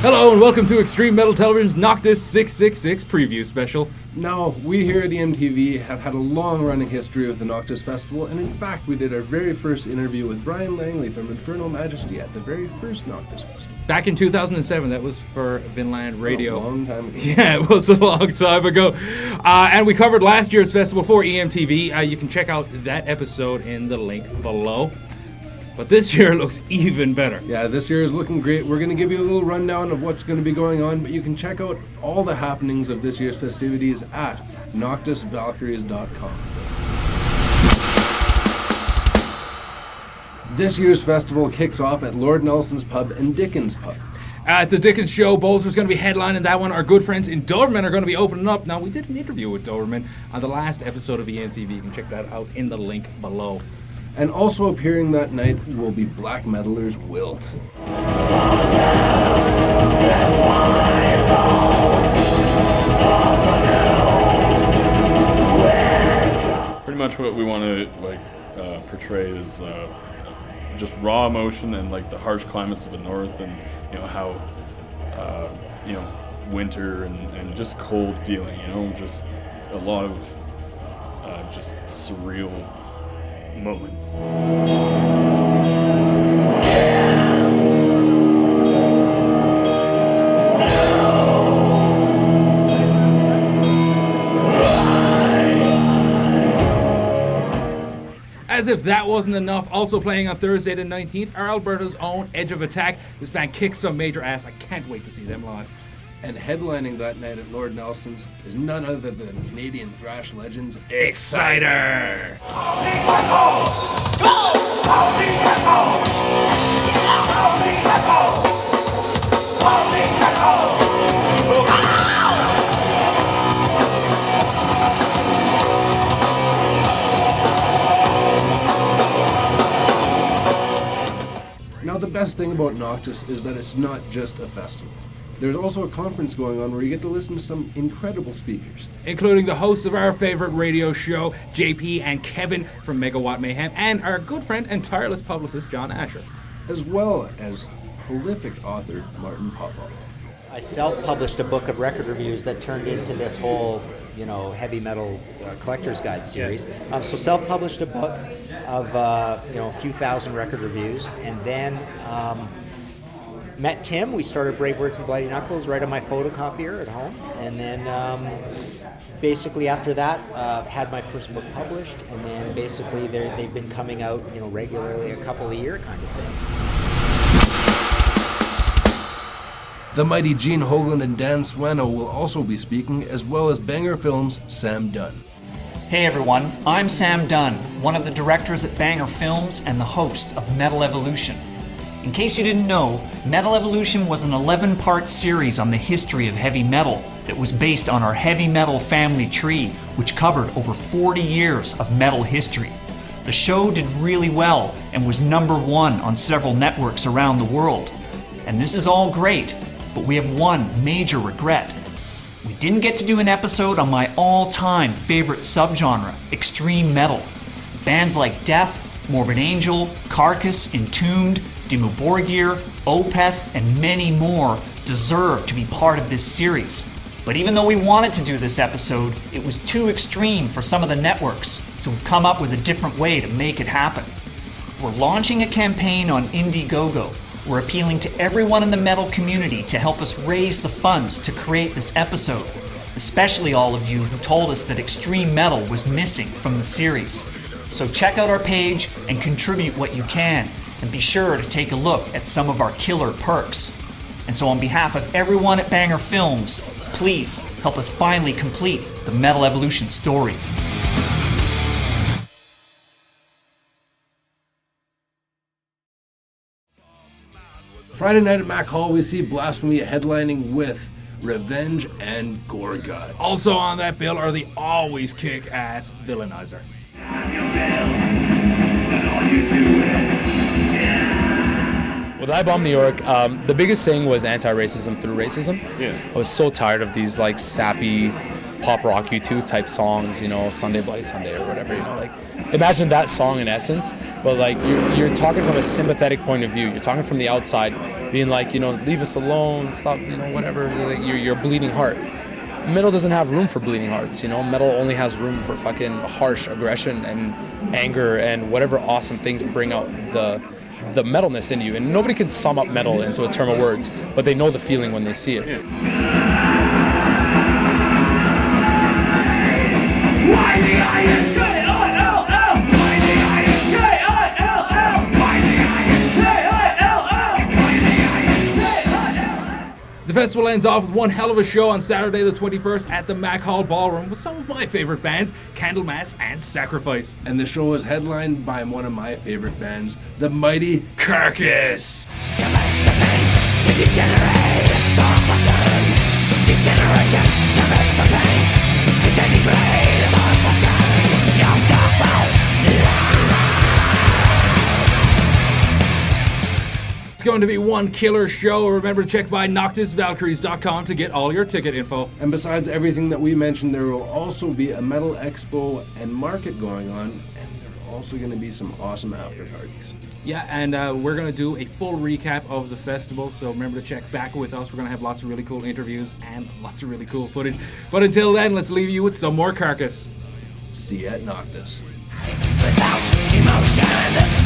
Hello and welcome to Extreme Metal Television's Noctis 666 preview special. Now, we here at EMTV have had a long-running history with the Noctis Festival, and in fact, we did our very first interview with Brian Langley from Infernal Majesty at the very first Noctis Festival. Back in 2007, that was for Vinland Radio. A long time ago. Yeah, it was a long time ago. And we covered last year's festival for EMTV. You can check out that episode in the link below. But this year looks even better. Yeah, this year is looking great. We're going to give you a little rundown of what's going to be going on, but you can check out all the happenings of this year's festivities at NoctisValkyries.com. This year's festival kicks off at Lord Nelson's Pub and Dickens Pub. At the Dickens show, Bolzer's going to be headlining that one. Our good friends in Doberman are going to be opening up. Now, we did an interview with Doberman on the last episode of EMTV. You can check that out in the link below. And also appearing that night will be black metalers Wilt. Pretty much what we want to portray is just raw emotion and like the harsh climates of the north, and how winter and just cold feeling. Just a lot of just surreal moments. As if that wasn't enough, also playing on Thursday the 19th are Alberta's own Edge of Attack. This band kicks some major ass. I can't wait to see them live. And headlining that night at Lord Nelson's is none other than Canadian thrash legends Exciter! Now, the best thing about Noctis is that it's not just a festival. There's also a conference going on where you get to listen to some incredible speakers, including the hosts of our favorite radio show, JP and Kevin from Megawatt Mayhem, and our good friend and tireless publicist, John Asher, as well as prolific author Martin Popoff. I self-published a book of record reviews that turned into this whole, heavy metal collector's guide series. So self-published a book of, a few thousand record reviews, and then met Tim. We started Brave Words and Bloody Knuckles right on my photocopier at home, and then basically after that had my first book published, and then basically they've been coming out regularly, a couple a year kind of thing. The mighty Gene Hoglan and Dan Swano will also be speaking, as well as Banger Films' Sam Dunn. Hey everyone, I'm Sam Dunn, one of the directors at Banger Films and the host of Metal Evolution. In case you didn't know, Metal Evolution was an 11-part series on the history of heavy metal that was based on our heavy metal family tree, which covered over 40 years of metal history. The show did really well and was #1 on several networks around the world. And this is all great, but we have one major regret. We didn't get to do an episode on my all-time favorite subgenre, extreme metal. Bands like Death, Morbid Angel, Carcass, Entombed, Dimmu Borgir, Opeth, and many more deserve to be part of this series. But even though we wanted to do this episode, it was too extreme for some of the networks, so we've come up with a different way to make it happen. We're launching a campaign on Indiegogo. We're appealing to everyone in the metal community to help us raise the funds to create this episode, especially all of you who told us that extreme metal was missing from the series. So check out our page and contribute what you can, and be sure to take a look at some of our killer perks. And so on behalf of everyone at Banger Films, please help us finally complete the Metal Evolution story. Friday night at Mac Hall, we see Blasphemy headlining with Revenge and Gorguts. Also on that bill are the always kick-ass Villainizer. With I Bomb New York, the biggest thing was anti-racism through racism. Yeah. I was so tired of these sappy pop rock U2 type songs, you know, Sunday Bloody Sunday or whatever, you know, like imagine that song in essence, but like you're talking from a sympathetic point of view. You're talking from the outside, being like, you know, leave us alone, stop, you know, whatever. Like your bleeding heart. Metal doesn't have room for bleeding hearts, you know. Metal only has room for fucking harsh aggression and anger and whatever awesome things bring out the metalness in you. And nobody can sum up metal into a term of words, but they know the feeling when they see it. The festival ends off with one hell of a show on Saturday the 21st at the Mac Hall Ballroom with some of my favorite bands, Candlemass and Sacrifice. And the show was headlined by one of my favorite bands, the mighty Carcass. It's going to be one killer show. Remember to check by NoctisValkyries.com to get all your ticket info. And besides everything that we mentioned, there will also be a metal expo and market going on, and there are also going to be some awesome after parties. Yeah, and we're going to do a full recap of the festival, so remember to check back with us. We're going to have lots of really cool interviews and lots of really cool footage. But until then, let's leave you with some more Carcass. See you at Noctis. Without emotion.